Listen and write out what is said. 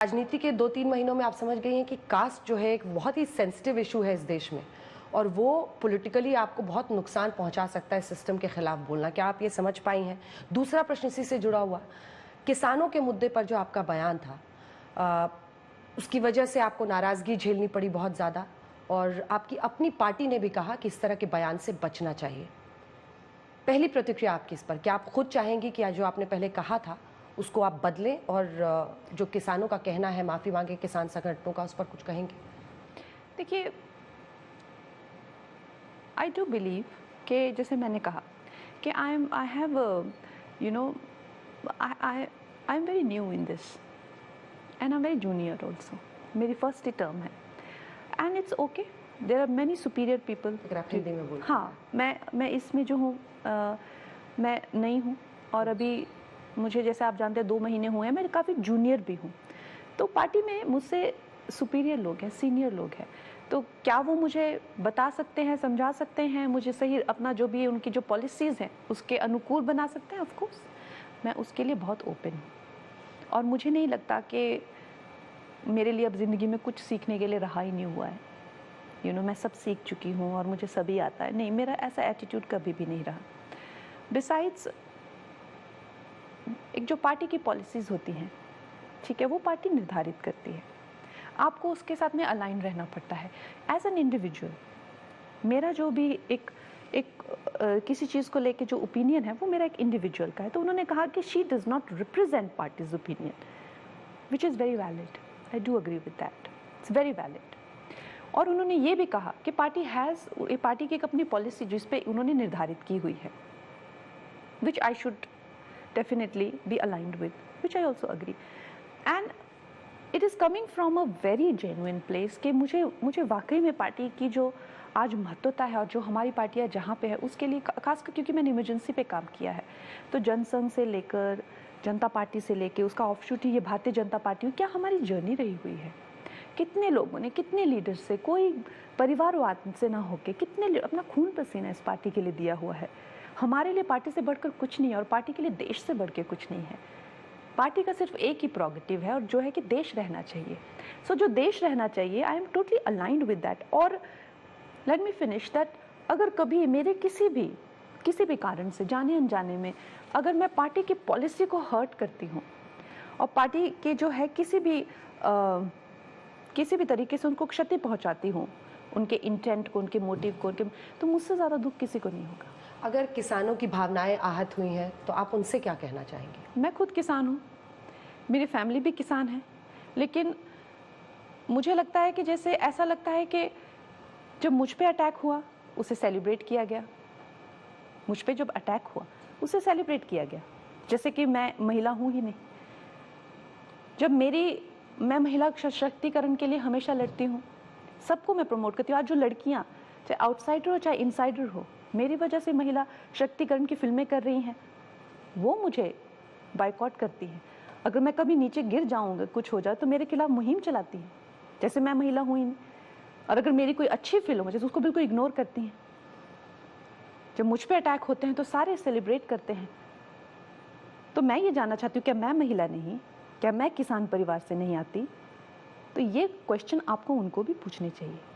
राजनीति के 2-3 महीनों में आप समझ गई हैं कि कास्ट जो है एक बहुत ही सेंसिटिव इशू है इस देश में और वो पॉलिटिकली आपको बहुत नुकसान पहुंचा सकता है सिस्टम के खिलाफ बोलना। क्या आप ये समझ पाई हैं? दूसरा प्रश्न इसी से जुड़ा हुआ, किसानों के मुद्दे पर जो आपका बयान था, उसकी वजह से आपको नाराजगी झेलनी पड़ी बहुत ज़्यादा और आपकी अपनी पार्टी ने भी कहा कि इस तरह के बयान से बचना चाहिए। पहली प्रतिक्रिया आपकी इस पर, क्या आप खुद चाहेंगी कि जो आपने पहले कहा था उसको आप बदलें और जो किसानों का कहना है माफी मांगे किसान संगठनों का, उस पर कुछ कहेंगे? देखिए, आई डू बिलीव कि जैसे मैंने कहा कि I have you know I am very new in this and I am very junior also. मेरी फर्स्ट ही टर्म है and it's okay, there are many superior people. Hindi में बोल। हाँ, मैं इसमें जो हूँ मैं नई हूँ और अभी मुझे, जैसे आप जानते हैं, 2 महीने हुए हैं, मैं काफ़ी जूनियर भी हूँ। तो पार्टी में मुझसे सुपीरियर लोग हैं, सीनियर लोग हैं, तो क्या वो मुझे बता सकते हैं, समझा सकते हैं, मुझे सही अपना जो भी उनकी जो पॉलिसीज़ हैं उसके अनुकूल बना सकते हैं? ऑफ कोर्स मैं उसके लिए बहुत ओपन हूँ और मुझे नहीं लगता कि मेरे लिए अब ज़िंदगी में कुछ सीखने के लिए रहा ही नहीं हुआ है। मैं सब सीख चुकी हूँ और मुझे सभी आता है। नहीं, मेरा ऐसा एटीट्यूड कभी भी नहीं रहा। बिसाइड्स, एक जो पार्टी की पॉलिसीज़ होती हैं, ठीक है, वो पार्टी निर्धारित करती है, आपको उसके साथ में अलाइन रहना पड़ता है। एज एन इंडिविजुअल मेरा जो भी एक किसी चीज़ को लेके जो ओपिनियन है वो मेरा एक इंडिविजुअल का है। तो उन्होंने कहा कि she does not represent parties opinion, which is very valid. I do agree with that, it's very valid. और उन्होंने ये भी कहा कि पार्टी की एक अपनी पॉलिसी जिस पे उन्होंने निर्धारित की हुई है, which I should definitely be aligned with, which I also agree, and it is coming from a very genuine place कि मुझे वाकई में पार्टी की जो आज महत्वता है और जो हमारी पार्टियाँ जहाँ पे है उसके लिए, खासकर क्योंकि मैंने इमरजेंसी पे काम किया है, तो जनसंघ से लेकर जनता पार्टी से लेकर उसका ऑफशूट ये भारतीय जनता पार्टी, क्या हमारी जर्नी रही हुई है। कितने लोगों ने, कितने लीडर्स से, कोई परिवारवाद से ना होके कितने अपना खून पसीना इस पार्टी के लिए दिया हुआ है। हमारे लिए पार्टी से बढ़कर कुछ नहीं है और पार्टी के लिए देश से बढ़ के कुछ नहीं है। पार्टी का सिर्फ एक ही प्रोगेटिव है और जो है कि देश रहना चाहिए। सो जो देश रहना चाहिए, I am totally aligned with that. और लेट मी फिनिश दैट, अगर कभी मेरे किसी भी कारण से, जाने अनजाने में, अगर मैं पार्टी की पॉलिसी को हर्ट करती हूँ और पार्टी के जो है किसी भी तरीके से उनको क्षति पहुँचाती हूँ, उनके इंटेंट को, उनके मोटिव को, तो मुझसे ज़्यादा दुख किसी को नहीं होगा। अगर किसानों की भावनाएं आहत हुई हैं तो आप उनसे क्या कहना चाहेंगी? मैं खुद किसान हूँ, मेरी फैमिली भी किसान है, लेकिन मुझे लगता है कि जैसे ऐसा लगता है कि जब मुझ पे अटैक हुआ उसे सेलिब्रेट किया गया, मुझ पे जब अटैक हुआ उसे सेलिब्रेट किया गया, जैसे कि मैं महिला हूँ ही नहीं। जब मैं महिला सशक्तिकरण के लिए हमेशा लड़ती हूँ, सबको मैं प्रमोट करती हूँ। आज जो लड़कियाँ, चाहे आउटसाइडर हो चाहे इनसाइडर हो, मेरी वजह से महिला शक्तिकरण की फिल्में कर रही हैं, वो मुझे बायकॉट करती हैं। अगर मैं कभी नीचे गिर जाऊंगा, कुछ हो जाए, तो मेरे खिलाफ मुहिम चलाती हैं, जैसे मैं महिला हूँ ही नहीं। और अगर मेरी कोई अच्छी फिल्म हो जैसे, उसको बिल्कुल इग्नोर करती हैं। जब मुझ पे अटैक होते हैं तो सारे सेलिब्रेट करते हैं। तो मैं ये जानना चाहती हूँ, क्या मैं महिला नहीं, क्या मैं किसान परिवार से नहीं आती? तो ये क्वेश्चन आपको उनको भी पूछने चाहिए।